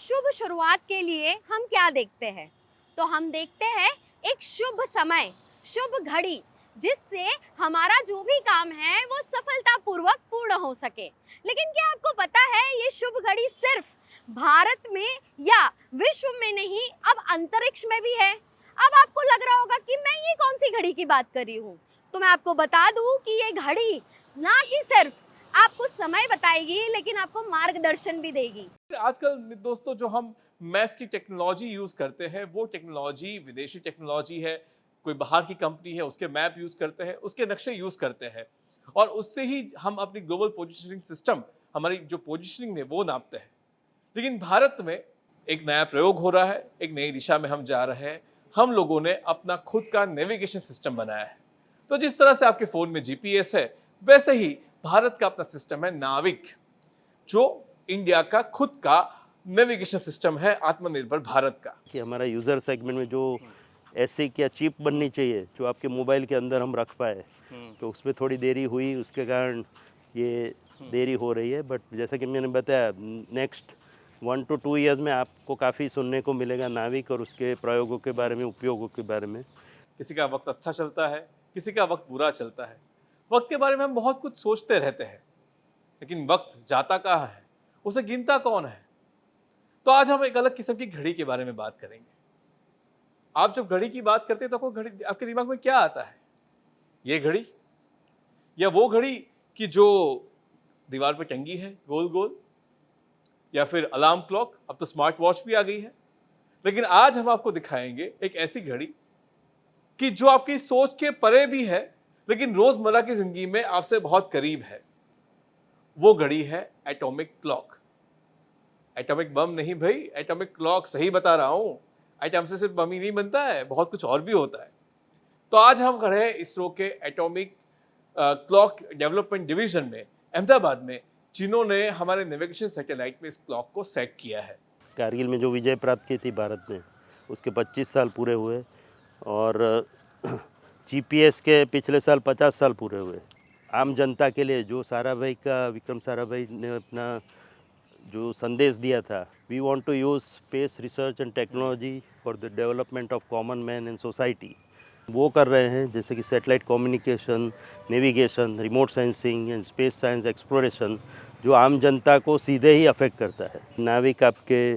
शुभ शुरुआत के लिए हम क्या देखते हैं? तो हम देखते हैं एक शुभ समय, शुभ घड़ी, जिससे हमारा जो भी काम है वो सफलतापूर्वक पूर्ण हो सके। लेकिन क्या आपको पता है ये शुभ घड़ी सिर्फ भारत में या विश्व में नहीं, अब अंतरिक्ष में भी है। अब आपको लग रहा होगा कि मैं ये कौन सी घड़ी की बात कर रही हूँ, तो मैं आपको बता दूं कि ये घड़ी ना ही सिर्फ आपको समय बताएगी लेकिन आपको मार्गदर्शन भी देगी। आजकल दोस्तों जो हम मैथ्स की टेक्नोलॉजी यूज करते हैं वो टेक्नोलॉजी विदेशी टेक्नोलॉजी है। कोई बाहर की कंपनी है उसके मैप यूज करते हैं, उसके नक्शे यूज करते हैं और उससे ही हम अपनी ग्लोबल पोजीशनिंग सिस्टम, हमारी जो पोजीशनिंग है वो नापते हैं। लेकिन भारत में एक नया प्रयोग हो रहा है, एक नई दिशा में हम जा रहे हैं। हम लोगों ने अपना खुद का नेविगेशन सिस्टम बनाया है। तो जिस तरह से आपके फोन में जीपीएस है, वैसे ही भारत का अपना सिस्टम है नाविक, जो इंडिया का खुद का नेविगेशन सिस्टम है आत्मनिर्भर भारत का। कि हमारा यूज़र सेगमेंट में जो ऐसे क्या चिप बननी चाहिए जो आपके मोबाइल के अंदर हम रख पाए, तो उसमें थोड़ी देरी हुई, उसके कारण ये देरी हो रही है। बट जैसा कि मैंने बताया, नेक्स्ट 1 to 2 ईयर्स में आपको काफ़ी सुनने को मिलेगा नाविक और उसके प्रयोगों के बारे में, उपयोगों के बारे में। किसी का वक्त अच्छा चलता है, किसी का वक्त बुरा चलता है। वक्त के बारे में हम बहुत कुछ सोचते रहते हैं, लेकिन वक्त जाता कहाँ है, उसे गिनता कौन है? तो आज हम एक अलग किस्म की घड़ी के बारे में बात करेंगे। आप जब घड़ी की बात करते हैं तो आपको घड़ी, आपके दिमाग में क्या आता है? ये घड़ी या वो घड़ी कि जो दीवार पे टंगी है गोल गोल, या फिर अलार्म क्लॉक? अब तो स्मार्ट वॉच भी आ गई है। लेकिन आज हम आपको दिखाएंगे एक ऐसी घड़ी कि जो आपकी सोच के परे भी है, लेकिन रोजमर्रा की जिंदगी में आपसे बहुत करीब है। वो घड़ी है एटॉमिक क्लॉक। एटॉमिक बम नहीं भाई, एटॉमिक क्लॉक सही बता रहा हूं। एटम से सिर्फ बम ही नहीं बनता है, बहुत कुछ और भी होता है। तो आज हम खड़े हैं इसरो के एटॉमिक क्लॉक डेवलपमेंट डिवीजन में अहमदाबाद में, जिन्होंने हमारे नेविगेशन सैटेलाइट में इस क्लॉक को सेट किया है। कारगिल में जो विजय प्राप्त की थी भारत ने, उसके 25 साल पूरे हुए और जीपीएस के पिछले साल 50 साल पूरे हुए। आम जनता के लिए जो साराभाई का, विक्रम साराभाई ने अपना जो संदेश दिया था, we want to use space research and technology for the development of common man and society, वो कर रहे हैं। जैसे कि satellite communication, navigation, remote sensing and space science exploration, जो आम जनता को सीधे ही अफेक्ट करता है। नाविक आपके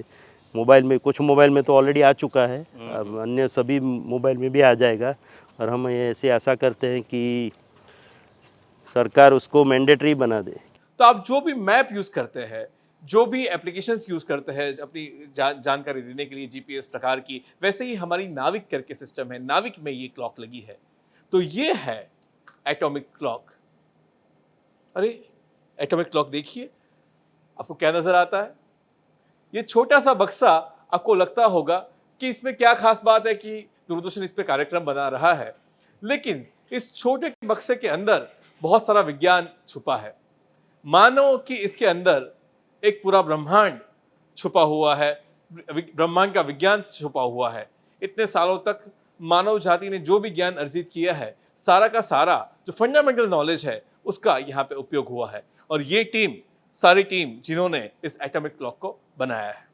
मोबाइल में, कुछ मोबाइल में तो ऑलरेडी आ चुका है, अब अन्य सभी मोबाइल में भी आ जाएगा और हम ऐसे आशा करते हैं कि सरकार उसको मैंडेटरी बना दे। तो आप जो भी मैप यूज करते हैं, जो भी एप्लीकेशंस यूज करते हैं अपनी जानकारी देने के लिए जीपीएस प्रकार की, वैसे ही हमारी नाविक करके सिस्टम है, नाविक में ये क्लॉक लगी है। तो ये है एटॉमिक क्लॉक। अरे एटॉमिक क्लॉक देखिए, आपको क्या नजर आता है? ये छोटा सा बक्सा, आपको लगता होगा कि इसमें क्या खास बात है कि दूरदर्शन इस पे कार्यक्रम बना रहा है, लेकिन इस छोटे बक्से के अंदर बहुत सारा विज्ञान छुपा है। मानो कि इसके अंदर एक पूरा ब्रह्मांड छुपा हुआ है, ब्रह्मांड का विज्ञान छुपा हुआ है। इतने सालों तक मानव जाति ने जो भी ज्ञान अर्जित किया है, सारा का सारा जो फंडामेंटल नॉलेज है, उसका यहाँ पे उपयोग हुआ है। और ये टीम, सारी टीम जिन्होंने इस एटॉमिक क्लॉक को बनाया है।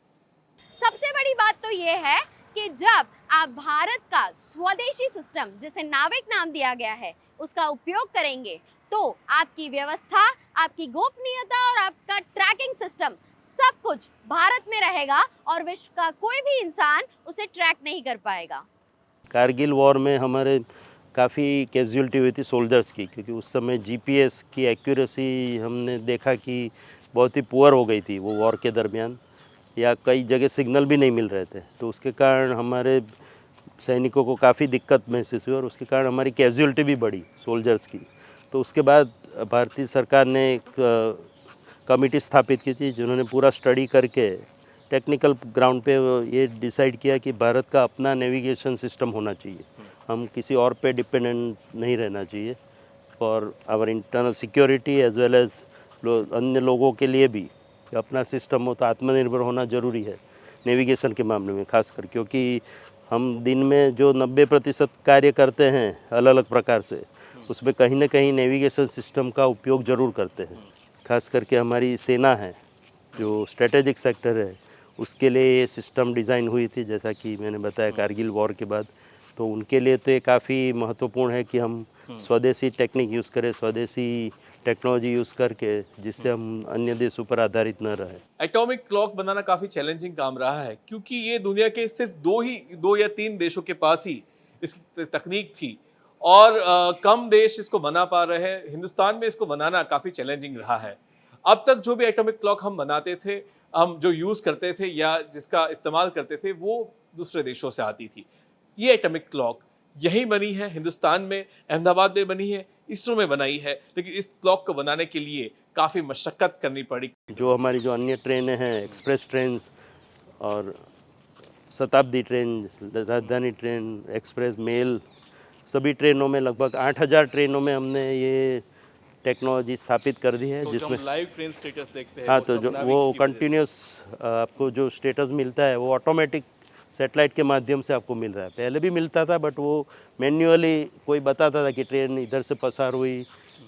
सबसे बड़ी बात तो ये है कि जब आप भारत का स्वदेशी सिस्टम, जिसे नाविक नाम दिया गया है, उसका उपयोग करेंगे, तो आपकी व्यवस्था, आपकी गोपनीयता और आपका ट्रैकिंग सिस्टम, सब कुछ भारत में रहेगा और विश्व का कोई भी इंसान उसे ट्रैक नहीं कर पाएगा। कारगिल वॉर में हमारे काफ़ी कैजुअलिटी हुई थी सोल्जर्स की, क्योंकि उस समय जीपीएस की एक्यूरेसी हमने देखा कि बहुत ही पुअर हो गई थी वो वॉर के दरमियान, या कई जगह सिग्नल भी नहीं मिल रहे थे। तो उसके कारण हमारे सैनिकों को काफ़ी दिक्कत महसूस हुई और उसके कारण हमारी कैजुअलिटी भी बढ़ी सोल्जर्स की। तो उसके बाद भारतीय सरकार ने एक कमेटी स्थापित की थी, जिन्होंने पूरा स्टडी करके टेक्निकल ग्राउंड पे ये डिसाइड किया कि भारत का अपना नेविगेशन सिस्टम होना चाहिए। हम किसी और पे डिपेंडेंट नहीं रहना चाहिए for our internal security as well as अन्य लोगों के लिए भी अपना सिस्टम हो। तो आत्मनिर्भर होना ज़रूरी है नेविगेशन के मामले में खासकर, क्योंकि हम दिन में जो 90% कार्य करते हैं अलग अलग प्रकार से, उसमें कहीं ना कहीं नेविगेशन सिस्टम का उपयोग ज़रूर करते हैं। खास करके हमारी सेना है, जो स्ट्रेटेजिक सेक्टर है, उसके लिए ये सिस्टम डिज़ाइन हुई थी, जैसा कि मैंने बताया कारगिल वॉर के बाद। तो उनके लिए तो ये काफ़ी महत्वपूर्ण है कि हम स्वदेशी टेक्निक यूज़ करें, स्वदेशी टेक्नोलॉजी यूज़ करके, जिससे हम अन्य देशों पर आधारित न रहे। एटॉमिक क्लॉक बनाना काफी चैलेंजिंग काम रहा है, क्योंकि ये दुनिया के सिर्फ दो या तीन देशों के पास ही इस तकनीक थी, और कम देश इसको बना पा रहे हैं। हिंदुस्तान में इसको बनाना काफी चैलेंजिंग रहा है। अब तक जो भी एटॉमिक क्लॉक हम बनाते थे, हम जो यूज करते थे या जिसका इस्तेमाल करते थे, वो दूसरे देशों से आती थी। ये एटॉमिक क्लॉक यही बनी है, हिंदुस्तान में अहमदाबाद में बनी है, इसरो में बनाई है, लेकिन इस क्लॉक को बनाने के लिए काफी मशक्कत करनी पड़ी। जो हमारी जो अन्य ट्रेनें हैं, एक्सप्रेस ट्रेन और शताब्दी ट्रेन, राजधानी ट्रेन, एक्सप्रेस मेल, सभी ट्रेनों में लगभग 8000 ट्रेनों में हमने ये टेक्नोलॉजी स्थापित कर दी है, तो जिसमें लाइव ट्रेन स्टेटस देखते हैं, हाँ, वो तो सब जो नाविक वो की वजह से। कंटिन्यूस आपको जो स्टेटस मिलता है वो ऑटोमेटिक सैटेलाइट के माध्यम से आपको मिल रहा है। पहले भी मिलता था, बट वो मैन्युअली कोई बताता था कि ट्रेन इधर से पसार हुई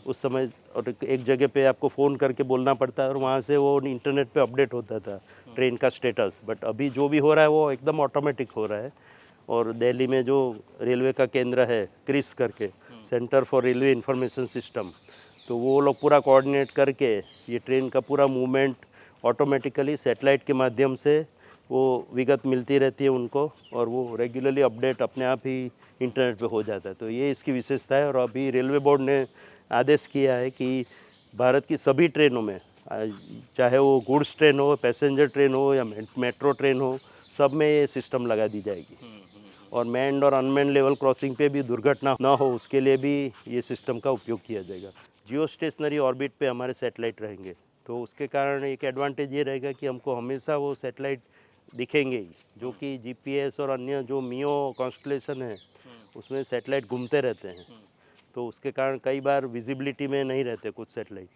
उस समय, और एक जगह पे आपको फ़ोन करके बोलना पड़ता है, और वहाँ से वो इंटरनेट पे अपडेट होता था ट्रेन का स्टेटस। बट अभी जो भी हो रहा है वो एकदम ऑटोमेटिक हो रहा है। और दिल्ली में जो रेलवे का केंद्र है, क्रिस करके, centre for railway information system, तो वो लोग पूरा कोऑर्डिनेट करके ये ट्रेन का पूरा मूवमेंट ऑटोमेटिकली सैटेलाइट के माध्यम से वो विगत मिलती रहती है उनको, और वो रेगुलरली अपडेट अपने आप ही इंटरनेट पे हो जाता है। तो ये इसकी विशेषता है। और अभी रेलवे बोर्ड ने आदेश किया है कि भारत की सभी ट्रेनों में, चाहे वो गुड्स ट्रेन हो, पैसेंजर ट्रेन हो या मेट्रो ट्रेन हो, सब में ये सिस्टम लगा दी जाएगी। और मैन्ड और अनमैन्ड लेवल क्रॉसिंग पे भी दुर्घटना ना हो, उसके लिए भी ये सिस्टम का उपयोग किया जाएगा। जियो स्टेशनरी ऑर्बिट पे हमारे सैटेलाइट रहेंगे, तो उसके कारण एक एडवांटेज ये रहेगा कि हमको हमेशा वो सैटेलाइट दिखेंगे ही, जो कि जीपीएस और अन्य जो मियो कॉन्स्टलेशन है उसमें सैटेलाइट घूमते रहते हैं। तो उसके कारण कई बार विजिबिलिटी में नहीं रहते कुछ सैटेलाइट,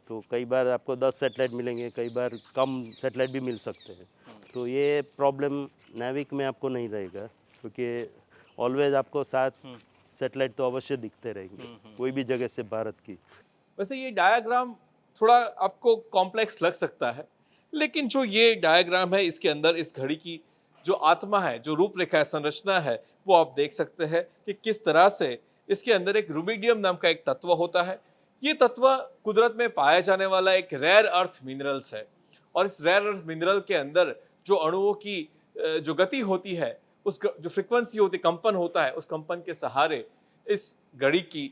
तो कई बार आपको 10 सैटेलाइट मिलेंगे, कई बार कम सैटेलाइट भी मिल सकते हैं। तो ये प्रॉब्लम नाविक में आपको नहीं रहेगा, क्योंकि ऑलवेज आपको 7 सैटेलाइट तो अवश्य दिखते रहेंगे कोई भी जगह से भारत की। वैसे ये डायग्राम थोड़ा आपको कॉम्प्लेक्स लग सकता है, लेकिन जो ये डायग्राम है, इसके अंदर इस घड़ी की जो आत्मा है, जो रूपरेखा है, संरचना है, वो आप देख सकते हैं कि किस तरह से इसके अंदर एक रुबिडियम नाम का एक तत्व होता है। ये तत्व कुदरत में पाया जाने वाला एक रेयर अर्थ मिनरल्स है, और इस रेयर अर्थ मिनरल के अंदर जो अणुओं की जो गति होती है, उस जो फ्रिक्वेंसी होती, कंपन होता है, उस कंपन के सहारे इस घड़ी की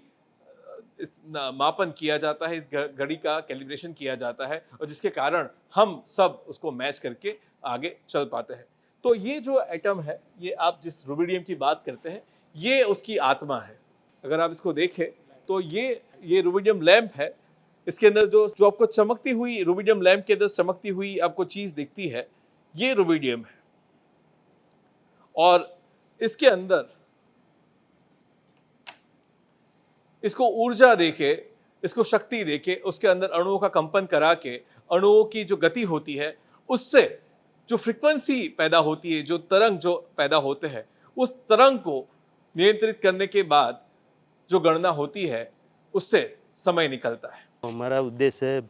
इस मापन किया जाता है, इस घड़ी का कैलिब्रेशन किया जाता है, और जिसके कारण हम सब उसको मैच करके आगे चल पाते हैं। तो ये जो एटम है, ये आप जिस रुबिडियम की बात करते हैं, ये उसकी आत्मा है। अगर आप इसको देखें तो ये रुबिडियम लैंप है। इसके अंदर जो आपको चमकती हुई, रुबिडियम लैंप के अंदर चमकती हुई आपको चीज दिखती है, ये रुबिडियम है। और इसके अंदर इसको ऊर्जा देके, इसको शक्ति देके, उसके अंदर अणुओं का कंपन करा के, अणुओं की जो गति होती है, उससे जो फ्रीक्वेंसी पैदा होती है, जो तरंग जो पैदा होते हैं, उस तरंग को नियंत्रित करने के बाद जो गणना होती है, उससे समय निकलता है। हमारा उद्देश्य है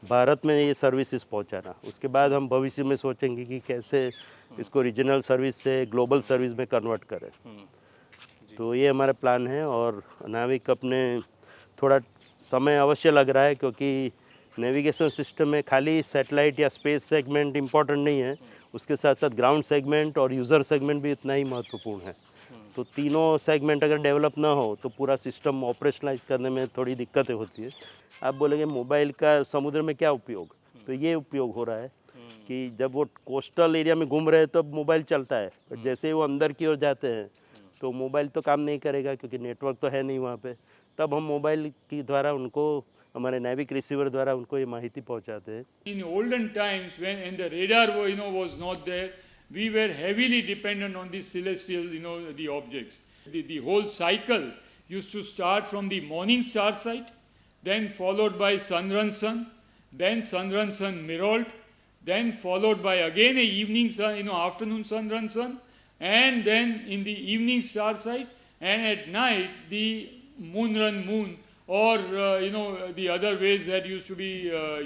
भारत में ये सर्विसेज पहुंचाना। उसके बाद हम भविष्य में सोचेंगे कि कैसे इसको रीजनल सर्विस से ग्लोबल सर्विस में कन्वर्ट करें। तो ये हमारा प्लान है। और नाविक अपने थोड़ा समय अवश्य लग रहा है, क्योंकि नेविगेशन सिस्टम में खाली सैटेलाइट या स्पेस सेगमेंट इम्पॉर्टेंट नहीं है, उसके साथ साथ ग्राउंड सेगमेंट और यूज़र सेगमेंट भी इतना ही महत्वपूर्ण है। तो तीनों सेगमेंट अगर डेवलप ना हो तो पूरा सिस्टम ऑपरेशनलाइज करने में थोड़ी दिक्कतें होती है। आप बोलेंगे मोबाइल का समुद्र में क्या उपयोग, तो ये उपयोग हो रहा है कि जब वो कोस्टल एरिया में घूम रहे हैं तब मोबाइल चलता है, पर जैसे ही वो अंदर की ओर जाते हैं तो मोबाइल तो काम नहीं करेगा, क्योंकि नेटवर्क तो है नहीं वहाँ पे। तब हम मोबाइल के द्वारा उनको, हमारे नेविक रिसीवर द्वारा उनको ये माहिती पहुँचाते हैं। In olden times, when and the radar was not there, we were heavily dependent on the celestial the objects. The whole cycle used to start from the morning star sight, then followed by sun run sun, then sun run sun mirrored, then followed by again a evening sun, afternoon sun run sun, and then in the evening star sight, and at night the moon run moon, or the other ways that used to be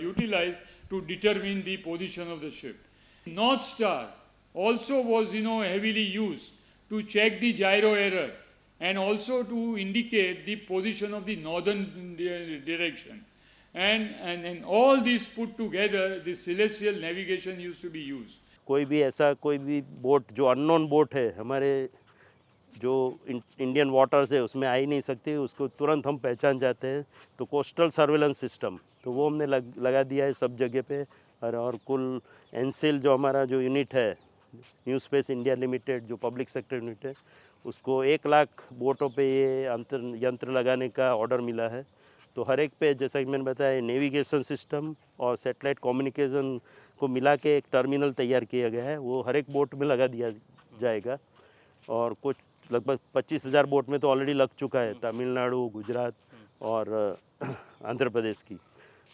utilized to determine the position of the ship. North Star also was, heavily used to check the gyro error and also to indicate the position of the northern direction. And all these put together, the celestial navigation used to be used. कोई भी boat जो unknown boat है हमारे जो Indian waters है उसमें आ ही नहीं सकती, उसको तुरंत हम पहचान जाते हैं। तो कोस्टल सर्वेलेंस सिस्टम तो वो हमने लगा दिया है सब जगह पे। और कुल एनसिल जो हमारा जो यूनिट है, न्यू स्पेस इंडिया लिमिटेड, जो पब्लिक सेक्टर यूनिट है, उसको 1 लाख बोटों पे ये यंत्र लगाने का ऑर्डर मिला है। तो हर एक पे, जैसा कि मैंने बताया, नेविगेशन सिस्टम और सैटेलाइट कम्युनिकेशन को मिला के एक टर्मिनल तैयार किया गया है, वो हर एक बोट में लगा दिया जाएगा। और कुछ लगभग 25,000 बोट में तो ऑलरेडी लग चुका है, तमिलनाडु, गुजरात और आंध्र प्रदेश की।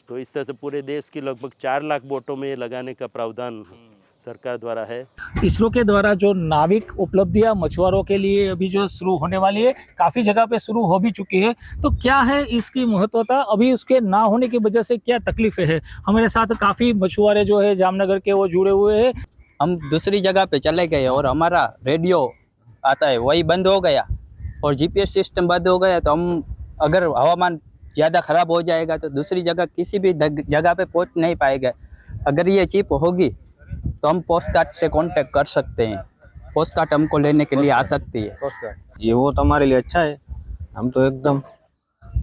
तो इस तरह से पूरे देश की लगभग 4 लाख बोटों में लगाने का प्रावधान सरकार द्वारा है। इसरो के द्वारा जो नाविक उपलब्धियां मछुआरों के लिए अभी जो शुरू होने वाली है, काफ़ी जगह पे शुरू हो भी चुकी है, तो क्या है इसकी महत्वता, अभी उसके ना होने की वजह से क्या तकलीफें हैं? हमारे साथ काफ़ी मछुआरे जो है जामनगर के वो जुड़े हुए हैं। हम दूसरी जगह पे चले गए और हमारा रेडियो आता है वही बंद हो गया और जीपीएस सिस्टम बंद हो गया, तो हम अगर हवामान ज़्यादा ख़राब हो जाएगा तो दूसरी जगह किसी भी जगह पे पहुंच नहीं पाएगा। अगर ये चिप होगी तो हम पोस्ट कार्ड से कांटेक्ट कर सकते हैं, पोस्ट कार्ड हमको लेने के लिए आ सकती है। ये वो तो हमारे लिए अच्छा है। हम तो एकदम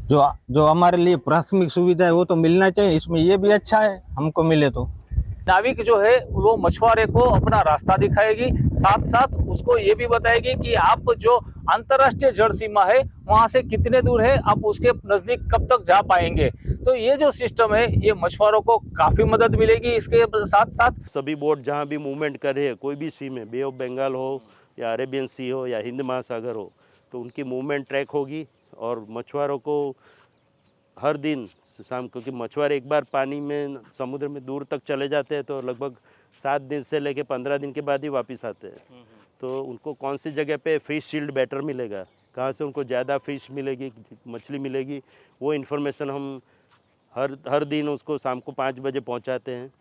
जो हमारे लिए प्राथमिक सुविधा है वो तो मिलना चाहिए, इसमें ये भी अच्छा है हमको मिले तो। नाविक जो है वो मछुआरे को अपना रास्ता दिखाएगी, साथ साथ उसको ये भी बताएगी कि आप जो अंतर्राष्ट्रीय जल सीमा है वहां से कितने दूर है, आप उसके नजदीक कब तक जा पाएंगे। तो ये जो सिस्टम है ये मछुआरों को काफी मदद मिलेगी। इसके साथ साथ सभी बोट जहाँ भी मूवमेंट कर रहे हैं, कोई भी सी में, बे ऑफ बंगाल हो या अरेबियन सी हो या हिंद महासागर हो, तो उनकी मूवमेंट ट्रैक होगी। और मछुआरों को हर दिन शाम, क्योंकि मछुआरे एक बार पानी में, समुद्र में दूर तक चले जाते हैं तो लगभग 7 दिन से लेके 15 दिन के बाद ही वापस आते हैं। तो उनको कौन सी जगह पे फिश शील्ड बेटर मिलेगा, कहाँ से उनको ज़्यादा फिश मिलेगी, मछली मिलेगी, वो इन्फॉर्मेशन हम हर दिन उसको शाम को 5 बजे पहुंचाते हैं।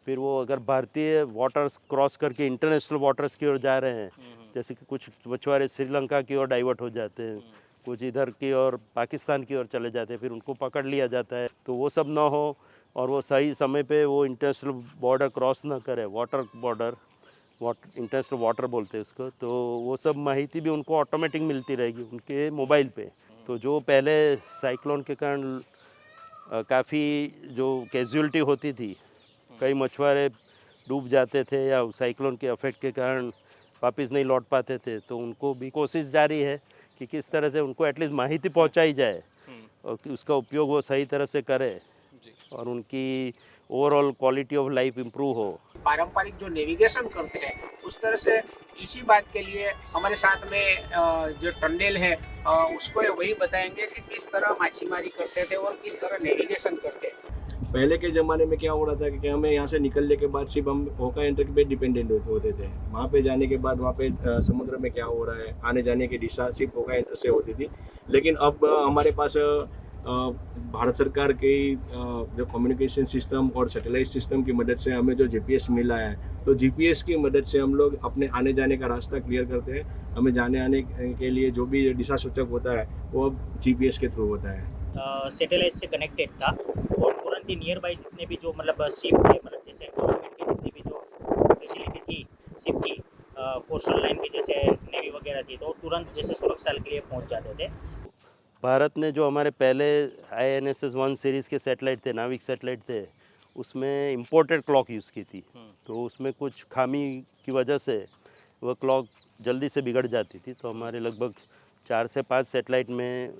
फिर वो अगर भारतीय वाटर्स क्रॉस करके इंटरनेशनल वाटर्स की ओर जा रहे हैं, जैसे कि कुछ मछुआरे श्रीलंका की ओर डाइवर्ट हो जाते हैं, कुछ इधर की और पाकिस्तान की ओर चले जाते हैं, फिर उनको पकड़ लिया जाता है। तो वो सब ना हो और वो सही समय पे वो इंटरनेशनल बॉर्डर क्रॉस ना करे, इंटरनेशनल वाटर बोलते हैं उसको। तो वो सब माहिती भी उनको ऑटोमेटिक मिलती रहेगी उनके मोबाइल पे। तो जो पहले साइक्लोन के कारण काफ़ी जो कैजुअलिटी होती थी, कई मछुआरे डूब जाते थे या साइक्लोन के इफेक्ट के कारण वापस नहीं लौट पाते थे, तो उनको भी कोशिश जारी है कि किस तरह से उनको एटलीस्ट माहिती पहुंचाई जाए और उसका उपयोग वो सही तरह से करे और उनकी overall quality of life improve हो। पारंपरिक जो नेविगेशन करते हैं उस तरह से इसी बात के लिए हमारे साथ में जो टंडेल है उसको वही बताएंगे कि किस तरह मछलीमारी करते थे और किस तरह नेविगेशन करते हैं। पहले के ज़माने में क्या हो रहा था कि हमें यहाँ से निकलने के बाद सिर्फ हम होका यंत्र पे डिपेंडेंट होते थे। वहाँ पे जाने के बाद वहाँ पे समुद्र में क्या हो रहा है, आने जाने की दिशा सिर्फ होका यंत्र से होती थी। लेकिन अब हमारे पास भारत सरकार के जो कम्युनिकेशन सिस्टम और सैटेलाइट सिस्टम की मदद से हमें जो जीपीएस मिला है, तो जीपीएस की मदद से हम लोग अपने आने जाने का रास्ता क्लियर करते हैं। हमें जाने आने के लिए जो भी दिशा सूचक होता है वो अब जीपीएस के थ्रू होता है। सैटेलाइट से कनेक्टेड था और तुरंत ही नियर बाई जितने भी जो मतलब शिप थे, मतलब जैसे गवर्नमेंट की जितनी भी जो फैसिलिटी थी शिप की, कोस्टल लाइन की जैसे नेवी वगैरह थी, तो तुरंत जैसे सुरक्षा के लिए पहुंच जाते थे। भारत ने जो हमारे पहले INSS 1 सीरीज़ के सैटेलाइट थे, नाविक सैटेलाइट थे, उसमें इम्पोर्टेड क्लॉक यूज़ की थी। तो उसमें कुछ खामी की वजह से वह क्लॉक जल्दी से बिगड़ जाती थी। तो हमारे लगभग 4 से 5 सैटेलाइट में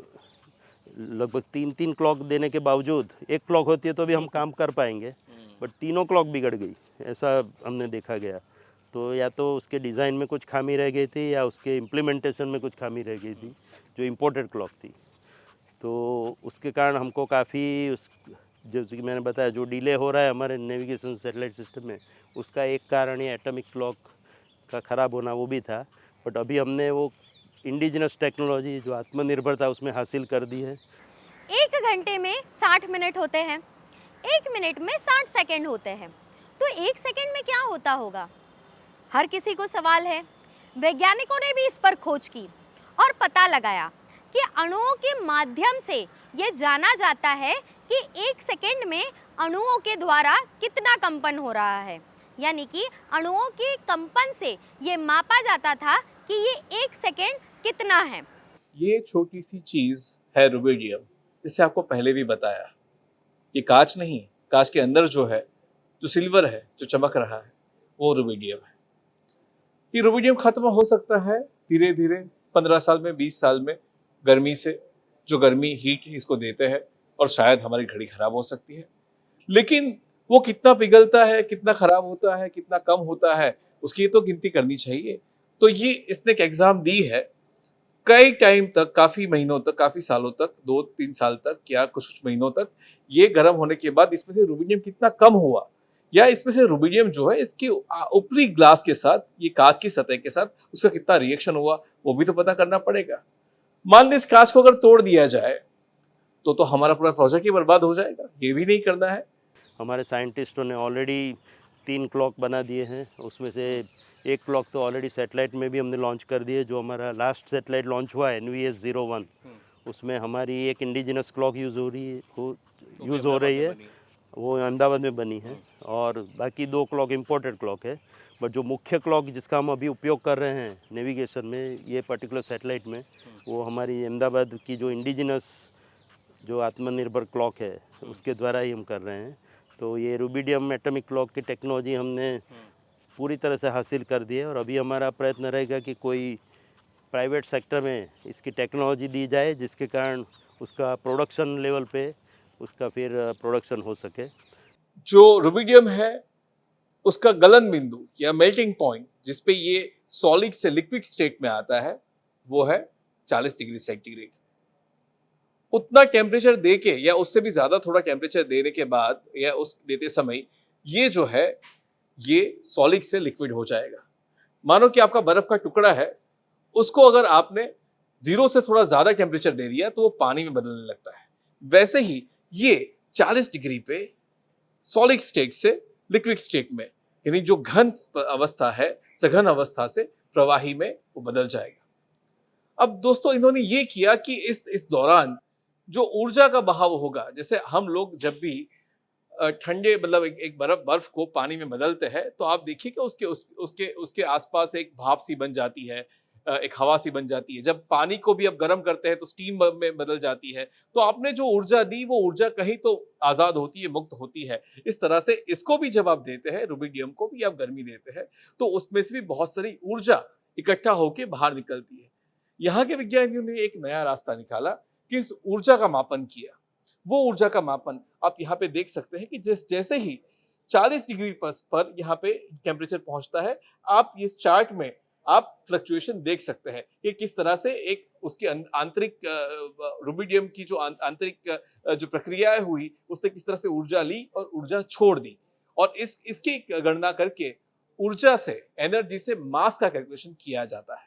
लगभग 3 क्लॉक देने के बावजूद, एक क्लॉक होती है तो भी हम काम कर पाएंगे, बट तीनों क्लॉक बिगड़ गई, ऐसा हमने देखा गया। तो या तो उसके डिज़ाइन में कुछ खामी रह गई थी या उसके इम्प्लीमेंटेशन में कुछ खामी रह गई थी, जो इम्पोर्टेड क्लॉक थी। तो उसके कारण हमको काफ़ी जैसे कि मैंने बताया, जो डिले हो रहा है हमारे नेविगेशन सैटेलाइट सिस्टम में, उसका एक कारण ये एटॉमिक क्लॉक का ख़राब होना वो भी था। बट अभी हमने वो इंडिजिनस टेक्नोलॉजी जो आत्मनिर्भरता उसमें हासिल कर दी है। 1 घंटे में 60 मिनट होते हैं, 1 मिनट में 60 सेकंड होते हैं। तो 1 सेकंड में क्या होता होगा? हर किसी को सवाल है। वैज्ञानिकों ने भी इस पर खोज की और पता लगाया कि अणुओं के माध्यम से ये जाना जाता है कि 1 सेकंड में अणुओं के द्वारा कितना कंपन हो रहा है। यानी कि अणुओं के कंपन से ये मापा जाता था कि ये 1 सेकंड कितना है। ये छोटी सी चीज है रुबिडियम, जिसे आपको पहले भी बताया। ये कांच नहीं, कांच के अंदर जो है, जो सिल्वर है, जो चमक रहा है, वो रुबिडियम है। ये रुबिडियम खत्म हो सकता है धीरे धीरे 15 साल में, 20 साल में, गर्मी से, जो गर्मी हीट इसको देते हैं, और शायद हमारी घड़ी खराब हो सकती है। लेकिन वो कितना पिघलता है, कितना खराब होता है, कितना कम होता है, उसकी तो गिनती करनी चाहिए। तो ये इसने एक एग्जाम दी है, कई टाइम तक, काफी महीनों तक, काफी सालों तक, 2-3 साल तक या कुछ महीनों तक, ये गर्म होने के बाद इसमें से रुबिडियम कितना कम हुआ, या इसमें से रुबिडियम जो है इसके ऊपरी ग्लास के साथ, ये कांच की सतह के साथ उसका कितना रिएक्शन हुआ, वो भी तो पता करना पड़ेगा। मान ली इस कांच को अगर तोड़ दिया जाए तो हमारा पूरा प्रोजेक्ट ही बर्बाद हो जाएगा। ये भी नहीं करना है। हमारे साइंटिस्टों ने ऑलरेडी 3 क्लॉक बना दिए हैं, उसमें से एक क्लॉक तो ऑलरेडी सैटेलाइट में भी हमने लॉन्च कर दिए। जो हमारा लास्ट सैटेलाइट लॉन्च हुआ है NVS-01, उसमें हमारी एक इंडिजिनस क्लॉक यूज़ हो रही है, वो अहमदाबाद में बनी है, और बाकी 2 क्लॉक इम्पोर्टेड क्लॉक है। बट जो मुख्य क्लॉक जिसका हम अभी उपयोग कर रहे हैं नेविगेशन में, ये पर्टिकुलर सैटेलाइट में, वो हमारी अहमदाबाद की जो इंडिजिनस जो आत्मनिर्भर क्लॉक है उसके द्वारा ही हम कर रहे हैं। तो ये रुबिडियम एटॉमिक क्लॉक की टेक्नोलॉजी हमने पूरी तरह से हासिल कर दी है, और अभी हमारा प्रयत्न रहेगा कि कोई प्राइवेट सेक्टर में इसकी टेक्नोलॉजी दी जाए, जिसके कारण उसका प्रोडक्शन लेवल पे उसका फिर प्रोडक्शन हो सके। जो रुबिडियम है उसका गलन बिंदु या मेल्टिंग पॉइंट, जिसपे ये सॉलिड से लिक्विड स्टेट में आता है, वो है 40 डिग्री सेंटीग्रेड। उतना टेम्परेचर देके या उससे भी ज्यादा थोड़ा टेम्परेचर देने के बाद या उस देते समय ये जो है ये सॉलिड से लिक्विड हो जाएगा। मानो कि आपका बर्फ का टुकड़ा है, उसको अगर आपने 0 से थोड़ा ज्यादा टेम्परेचर दे दिया तो वो पानी में बदलने लगता है। वैसे ही ये 40 डिग्री पे सॉलिड स्टेट से लिक्विड स्टेट में, यानी जो घन अवस्था है, सघन अवस्था से प्रवाही में वो बदल जाएगा। अब दोस्तों इन्होंने ये किया कि इस दौरान जो ऊर्जा का बहाव होगा, जैसे हम लोग जब भी ठंडे मतलब एक बर्फ को पानी में बदलते हैं, तो आप देखिए कि उसके आसपास एक भाप सी बन जाती है, एक हवा सी बन जाती है। जब पानी को भी अब गर्म करते हैं तो स्टीम में बदल जाती है। तो आपने जो ऊर्जा दी वो ऊर्जा कहीं तो आजाद होती है, मुक्त होती है। इस तरह से इसको भी जब आप देते हैं, रुबिडियम को भी आप गर्मी देते हैं, तो उसमें से भी बहुत सारी ऊर्जा इकट्ठा होकर बाहर निकलती है। यहाँ के विज्ञानियों ने एक नया रास्ता निकाला कि इस ऊर्जा का मापन किया। वो ऊर्जा का मापन आप यहाँ पे देख सकते हैं कि जैसे ही 40 डिग्री पर यहाँ पे टेम्परेचर पहुंचता है, आप इस चार्ट में आप फ्लक्चुएशन देख सकते हैं कि किस तरह से एक उसकी आंतरिक रुबिडियम की जो आंतरिक जो प्रक्रियाएं हुई, उसने किस तरह से ऊर्जा ली और ऊर्जा छोड़ दी, और इसकी गणना करके ऊर्जा से, एनर्जी से मास का कैलकुलेशन किया जाता है।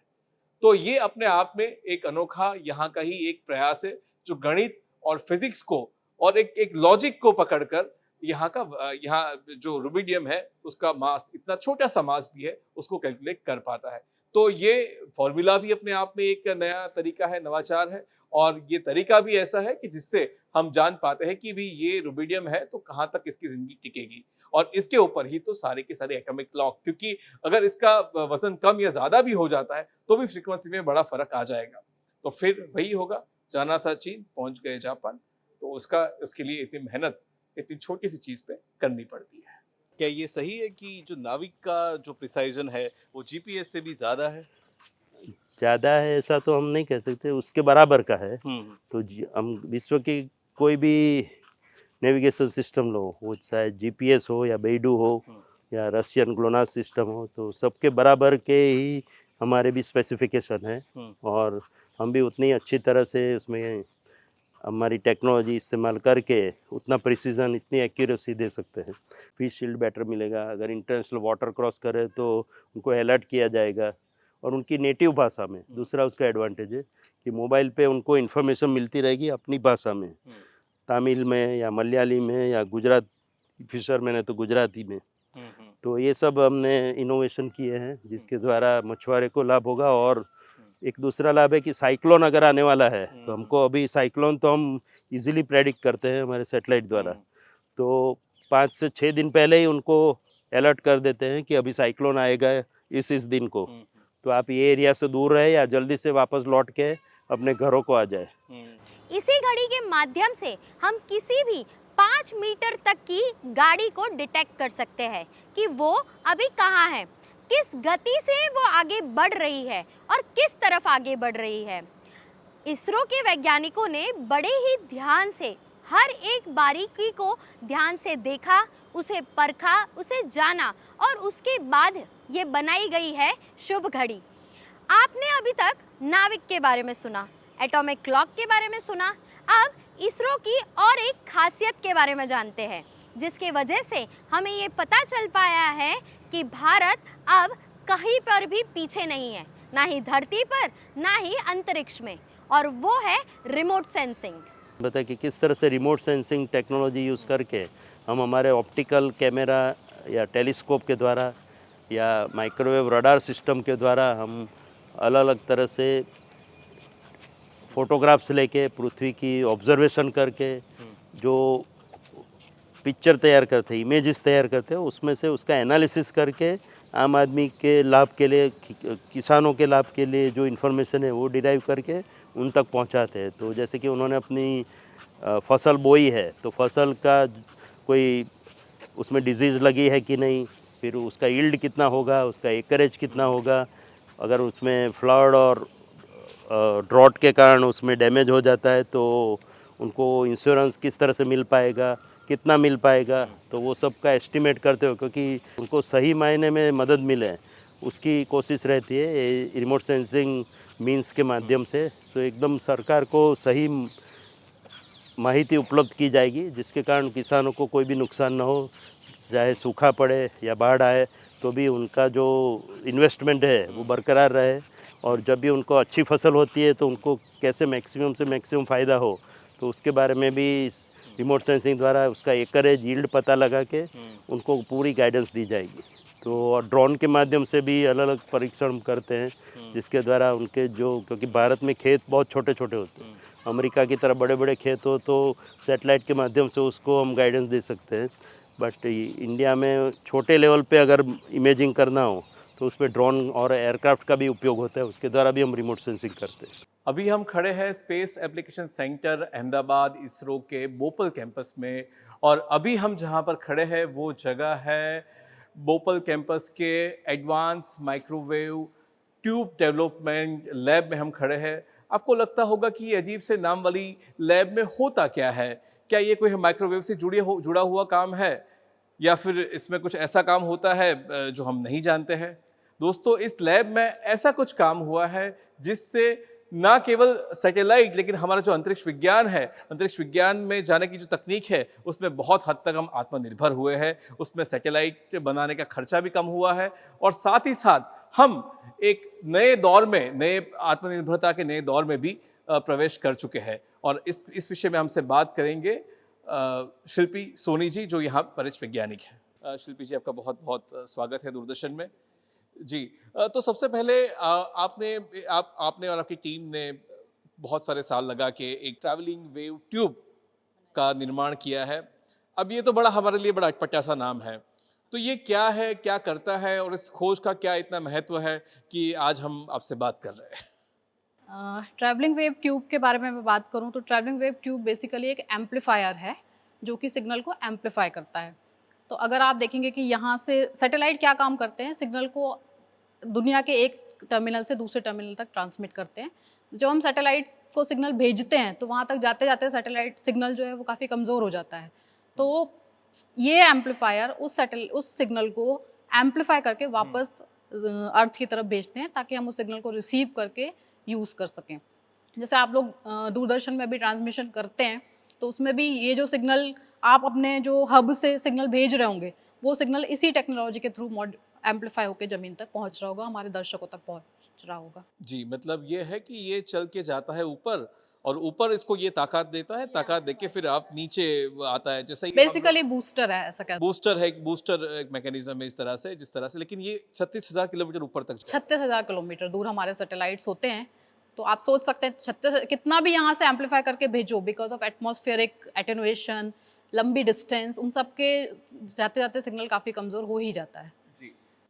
तो ये अपने आप में एक अनोखा यहाँ का ही एक प्रयास है, जो गणित और फिजिक्स को और एक लॉजिक को पकड़कर यहाँ जो रुबिडियम है उसका मास, इतना छोटा सा मास भी है, उसको कैलकुलेट कर पाता है। तो ये फॉर्मूला भी अपने आप में एक नया तरीका है, नवाचार है, और ये तरीका भी ऐसा है कि जिससे हम जान पाते हैं कि भी ये रुबिडियम है तो कहाँ तक इसकी जिंदगी टिकेगी, और इसके ऊपर ही तो सारे के सारे एटॉमिक क्लॉक, क्योंकि अगर इसका वजन कम या ज्यादा भी हो जाता है तो भी फ्रीक्वेंसी में बड़ा फर्क आ जाएगा। तो फिर वही होगा, जाना था चीन, पहुंच गए जापान। तो उसके लिए इतनी मेहनत इतनी छोटी सी चीज पे करनी पड़ती है। क्या ये सही है कि जो नाविक का जो प्रिसाइजन है वो जीपीएस से भी ज्यादा है? ज़्यादा है ऐसा तो हम नहीं कह सकते, उसके बराबर का है। तो हम विश्व की कोई भी नेविगेशन सिस्टम लो, वो चाहे जीपीएस हो या बेइडू हो या रशियन ग्लोनास सिस्टम हो, तो सबके बराबर के ही हमारे भी स्पेसिफिकेशन है, और हम भी उतनी अच्छी तरह से उसमें हमारी टेक्नोलॉजी इस्तेमाल करके उतना प्रिसीजन, इतनी एक्यूरेसी दे सकते हैं। फिश शील्ड बेटर मिलेगा, अगर इंटरनेशनल वाटर क्रॉस करे तो उनको अलर्ट किया जाएगा, और उनकी नेटिव भाषा में। दूसरा उसका एडवांटेज है कि मोबाइल पे उनको इन्फॉर्मेशन मिलती रहेगी अपनी भाषा में, तमिल में या मलयाली में या गुजरात फिशरमैन है तो गुजराती में। तो ये सब हमने इनोवेशन किए हैं जिसके द्वारा मछुआरे को लाभ होगा। और एक दूसरा लाभ है कि साइक्लोन अगर आने वाला है तो हमको अभी साइक्लोन तो हम इजीली प्रेडिक्ट करते हैं हमारे सैटेलाइट द्वारा, तो 5 से 6 दिन पहले ही उनको अलर्ट कर देते हैं कि अभी साइक्लोन आएगा इस दिन को, तो आप ये एरिया से दूर रहे या जल्दी से वापस लौट के अपने घरों को आ जाए। इसी घड़ी के माध्यम से हम किसी भी 5 मीटर तक की गाड़ी को डिटेक्ट कर सकते हैं कि वो अभी कहाँ है, किस गति से वो आगे बढ़ रही है और किस तरफ आगे बढ़ रही है। इसरो के वैज्ञानिकों ने बड़े ही ध्यान से हर एक बारीकी को ध्यान से देखा, उसे परखा, उसे जाना और उसके बाद ये बनाई गई है शुभ घड़ी। आपने अभी तक नाविक के बारे में सुना, एटॉमिक क्लॉक के बारे में सुना, अब इसरो की और एक खासियत के बारे में जानते हैं जिसके वजह से हमें ये पता चल पाया है कि भारत अब कहीं पर भी पीछे नहीं है, ना ही धरती पर ना ही अंतरिक्ष में, और वो है रिमोट सेंसिंग। बता कि किस तरह से रिमोट सेंसिंग टेक्नोलॉजी यूज़ करके हम हमारे ऑप्टिकल कैमरा या टेलीस्कोप के द्वारा या माइक्रोवेव रडार सिस्टम के द्वारा हम अलग अलग तरह से फ़ोटोग्राफ्स लेके पृथ्वी की ऑब्जर्वेशन करके जो पिक्चर तैयार करते हैं, इमेजेस तैयार करते हैं, उसमें से उसका एनालिसिस करके आम आदमी के लाभ के लिए, किसानों के लाभ के लिए जो इन्फॉर्मेशन है वो डिराइव करके उन तक पहुंचाते हैं। तो जैसे कि उन्होंने अपनी फसल बोई है तो फसल का कोई उसमें डिजीज़ लगी है कि नहीं, फिर उसका यील्ड कितना होगा, उसका एकरेज कितना होगा, अगर उसमें फ्लड और ड्रॉट के कारण उसमें डैमेज हो जाता है तो उनको इंश्योरेंस किस तरह से मिल पाएगा, कितना मिल पाएगा, तो वो सब का एस्टिमेट करते हो क्योंकि उनको सही मायने में मदद मिले उसकी कोशिश रहती है रिमोट सेंसिंग मीन्स के माध्यम से। तो एकदम सरकार को सही माहिती उपलब्ध की जाएगी जिसके कारण किसानों को कोई भी नुकसान ना हो, चाहे सूखा पड़े या बाढ़ आए तो भी उनका जो इन्वेस्टमेंट है वो बरकरार रहे, और जब भी उनको अच्छी फसल होती है तो उनको कैसे मैक्सिमम से मैक्सिमम फ़ायदा हो, तो उसके बारे में भी रिमोट सेंसिंग द्वारा उसका एकरेज यील्ड पता लगा के उनको पूरी गाइडेंस दी जाएगी। तो और ड्रोन के माध्यम से भी अलग अलग परीक्षण करते हैं जिसके द्वारा उनके जो, क्योंकि भारत में खेत बहुत छोटे छोटे होते हैं, अमेरिका की तरह बड़े बड़े खेत हो तो सैटेलाइट के माध्यम से उसको हम गाइडेंस दे सकते हैं, बट इंडिया में छोटे लेवल पे अगर इमेजिंग करना हो तो उसमें ड्रोन और एयरक्राफ्ट का भी उपयोग होता है, उसके द्वारा भी हम रिमोट सेंसिंग करते हैं। अभी हम खड़े हैं space application centre Ahmedabad ISRO के बोपल कैंपस में, और अभी हम जहां पर खड़े हैं वो जगह है बोपल कैंपस के advance microwave tube development lab में हम खड़े हैं। आपको लगता होगा कि ये अजीब से नाम वाली लैब में होता क्या है, क्या ये कोई माइक्रोवेव से जुड़ा हुआ काम है या फिर इसमें कुछ ऐसा काम होता है जो हम नहीं जानते हैं। दोस्तों, इस लैब में ऐसा कुछ काम हुआ है जिससे ना केवल सैटेलाइट लेकिन हमारा जो अंतरिक्ष विज्ञान है, अंतरिक्ष विज्ञान में जाने की जो तकनीक है उसमें बहुत हद तक हम आत्मनिर्भर हुए हैं। उसमें सैटेलाइट बनाने का खर्चा भी कम हुआ है और साथ ही साथ हम एक नए दौर में, नए आत्मनिर्भरता के नए दौर में भी प्रवेश कर चुके हैं। और इस विषय में हमसे बात करेंगे शिल्पी सोनी जी, जो यहाँ वरिष्ठ वैज्ञानिक है। शिल्पी जी, आपका बहुत बहुत स्वागत है दूरदर्शन में जी। तो सबसे पहले आपने और आपकी टीम ने बहुत सारे साल लगा के एक ट्रैवलिंग वेव ट्यूब का निर्माण किया है। अब ये तो बड़ा हमारे लिए बड़ा अटपटा सा नाम है, तो ये क्या है, क्या करता है और इस खोज का क्या इतना महत्व है कि आज हम आपसे बात कर रहे हैं। ट्रैवलिंग वेव ट्यूब के बारे में मैं बात करूं तो ट्रैवलिंग वेव ट्यूब बेसिकली एक एम्पलीफायर है जो कि सिग्नल को एम्पलीफाई करता है। तो अगर आप देखेंगे कि यहाँ से सैटेलाइट क्या काम करते हैं, सिग्नल को दुनिया के एक टर्मिनल से दूसरे टर्मिनल तक ट्रांसमिट करते हैं। जब हम सैटेलाइट को सिग्नल भेजते हैं तो वहाँ तक जाते जाते सैटेलाइट सिग्नल जो है वो काफ़ी कमज़ोर हो जाता है। तो ये एम्पलीफायर उस सिग्नल को एम्पलीफाई करके वापस अर्थ की तरफ भेजते हैं ताकि हम उस सिग्नल को रिसीव करके यूज़ कर सकें। जैसे आप लोग दूरदर्शन में भी ट्रांसमिशन करते हैं तो उसमें भी ये जो सिग्नल आप अपने जो हब से सिग्नल भेज रहे होंगे वो सिग्नल इसी टेक्नोलॉजी के थ्रू एम्पलीफाई होकर ज़मीन तक पहुंच रहा होगा, हमारे दर्शकों तक पहुंच रहा होगा। जी, मतलब ये है कि ये चल के जाता है ऊपर और ऊपर इसको ये ताकत देता है, ताकत देके फिर आप नीचे आता है, जैसे बेसिकली बूस्टर है, ऐसा कहते बूस्टर एक मैकेनिज्म है इस तरह से, जिस तरह से, लेकिन ये 36,000 किलोमीटर ऊपर तक जाता है। 36,000 किलोमीटर दूर हमारे सैटेलाइट्स होते हैं। तो आप सोच सकते हैं 36 कितना भी यहाँ से एम्पलीफाई करके भेजो, बिकॉज ऑफ एटमॉस्फेरिक एटेनुएशन, लंबी डिस्टेंस, उन सब के जाते जाते सिग्नल काफ़ी कमज़ोर हो ही जाता है।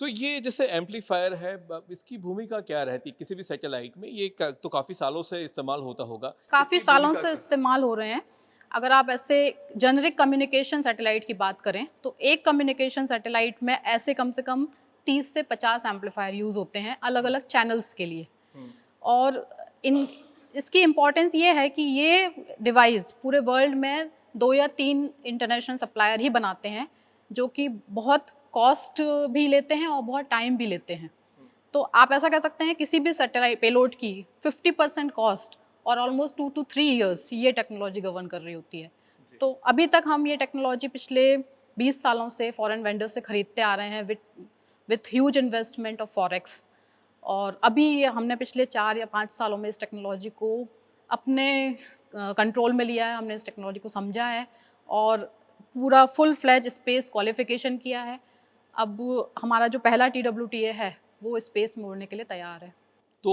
तो ये जैसे एम्पलीफायर है, इसकी भूमिका क्या रहती है किसी भी सैटेलाइट में? ये तो काफ़ी सालों से इस्तेमाल होता होगा। काफ़ी इसकी सालों भूमिका से क्या? इस्तेमाल हो रहे हैं। अगर आप ऐसे जेनरिक कम्युनिकेशन सैटेलाइट की बात करें तो एक कम्युनिकेशन सैटेलाइट में ऐसे कम से कम 30 से 50 एम्पलीफायर यूज़ होते हैं अलग अलग चैनल्स के लिए। और इसकी इम्पोर्टेंस ये है कि ये डिवाइस पूरे वर्ल्ड में 2 या 3 इंटरनेशनल सप्लायर ही बनाते हैं, जो कि बहुत कॉस्ट भी लेते हैं और बहुत टाइम भी लेते हैं। तो आप ऐसा कह सकते हैं किसी भी सैटेलाइट पेलोड की 50% कॉस्ट और ऑलमोस्ट 2 to 3 इयर्स ये टेक्नोलॉजी गवर्न कर रही होती है। तो अभी तक हम ये टेक्नोलॉजी पिछले 20 सालों से फॉरेन वेंडर से खरीदते आ रहे हैं with huge investment of forex. और अभी हमने पिछले 4 या 5 सालों में इस टेक्नोलॉजी को अपने कंट्रोल में लिया है, हमने इस टेक्नोलॉजी को समझा है और पूरा फुल फ्लेज स्पेस क्वालिफिकेशन किया है। अब हमारा जो पहला TWTA है वो स्पेस में उड़ने के लिए तैयार है। तो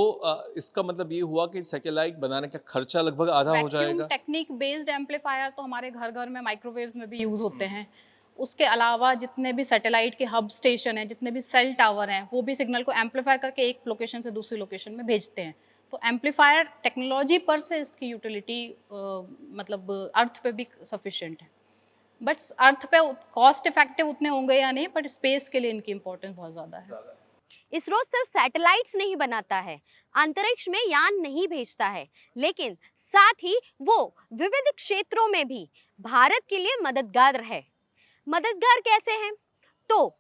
इसका मतलब ये हुआ कि सैटेलाइट बनाने का खर्चा लगभग आधा हो जाएगा। टेक्निक बेस्ड एम्पलीफायर तो हमारे घर घर में माइक्रोवेव्स में भी यूज़ होते हैं। उसके अलावा जितने भी सैटेलाइट के हब स्टेशन हैं, जितने भी सेल टावर हैं, वो भी सिग्नल को एम्पलीफाई करके एक लोकेशन से दूसरी लोकेशन में भेजते हैं। तो एम्पलीफायर टेक्नोलॉजी पर से इसकी यूटिलिटी मतलब अर्थ पे भी सफिशिएंट है। बट अर्थ पे कॉस्ट इफेक्टिव उतने होंगे या नहीं, बट स्पेस के लिए इनकी इम्पोर्टेंस बहुत ज़्यादा है। इसरो सिर्फ सैटेलाइट्स नहीं बनाता है, अंतरिक्ष में यान नहीं भेजता है, लेकिन साथ ही वो विविध क्षेत्रों में भी भारत के लिए मददगार है। मददगार कैसे हैं? तो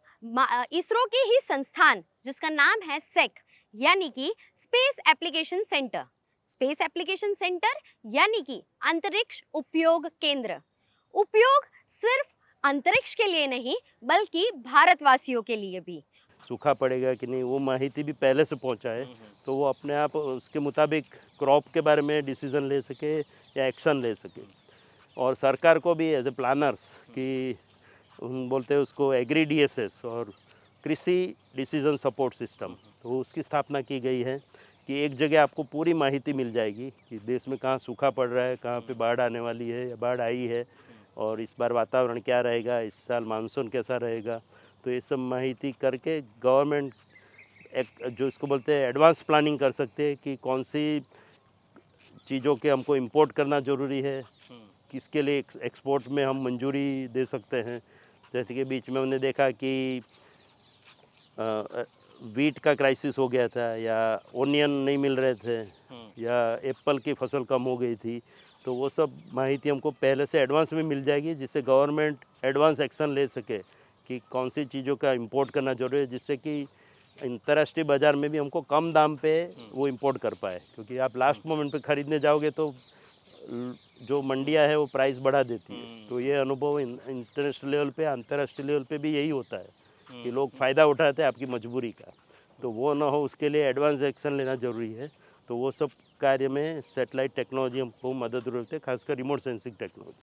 इसरो की ही संस्थान जिसका नाम है सेक यानी कि space application centre, space application centre यानी कि अंतरिक्ष उपयोग केंद्र। उपयोग सिर्फ अंतरिक्ष के लिए नहीं बल्कि भारतवासियों के लिए भी। सूखा पड़ेगा कि नहीं वो माहिती भी पहले से पहुंचा है, तो वो अपने आप उसके मुताबिक क्रॉप के बारे में डिसीजन ले सके या एक्शन ले सके। और सरकार को भी एज ए प्लानर्स कि हम बोलते हैं उसको एग्री DSS और कृषि डिसीजन सपोर्ट सिस्टम, तो उसकी स्थापना की गई है कि एक जगह आपको पूरी माहिती मिल जाएगी कि देश में कहाँ सूखा पड़ रहा है, कहाँ पे बाढ़ आने वाली है या बाढ़ आई है, और इस बार वातावरण क्या रहेगा, इस साल मानसून कैसा रहेगा। तो ये सब माहिती करके गवर्नमेंट जो इसको बोलते हैं एडवांस प्लानिंग कर सकते हैं कि कौन सी चीज़ों के हमको इंपोर्ट करना ज़रूरी है, किसके लिए एक्सपोर्ट में हम मंजूरी दे सकते हैं। जैसे कि बीच में हमने देखा कि वीट का क्राइसिस हो गया था, या ओनियन नहीं मिल रहे थे, या एप्पल की फसल कम हो गई थी। तो वो सब माहिती हमको पहले से एडवांस में मिल जाएगी, जिससे गवर्नमेंट एडवांस एक्शन ले सके कि कौन सी चीज़ों का इंपोर्ट करना जरूरी है, जिससे कि अंतर्राष्ट्रीय बाज़ार में भी हमको कम दाम पे वो इंपोर्ट कर पाए। क्योंकि आप लास्ट मोमेंट पे ख़रीदने जाओगे तो जो मंडियां है वो प्राइस बढ़ा देती है। तो ये अनुभव इंटरनेशनल लेवल पे, अंतर्राष्ट्रीय लेवल पे भी यही होता है कि लोग फ़ायदा उठाते हैं आपकी मजबूरी का। तो वो ना हो उसके लिए एडवांस एक्शन लेना ज़रूरी है। तो वो सब कार्य में सैटेलाइट टेक्नोलॉजी हमको मदद जरूरत है, खासकर रिमोट सेंसिंग टेक्नोलॉजी।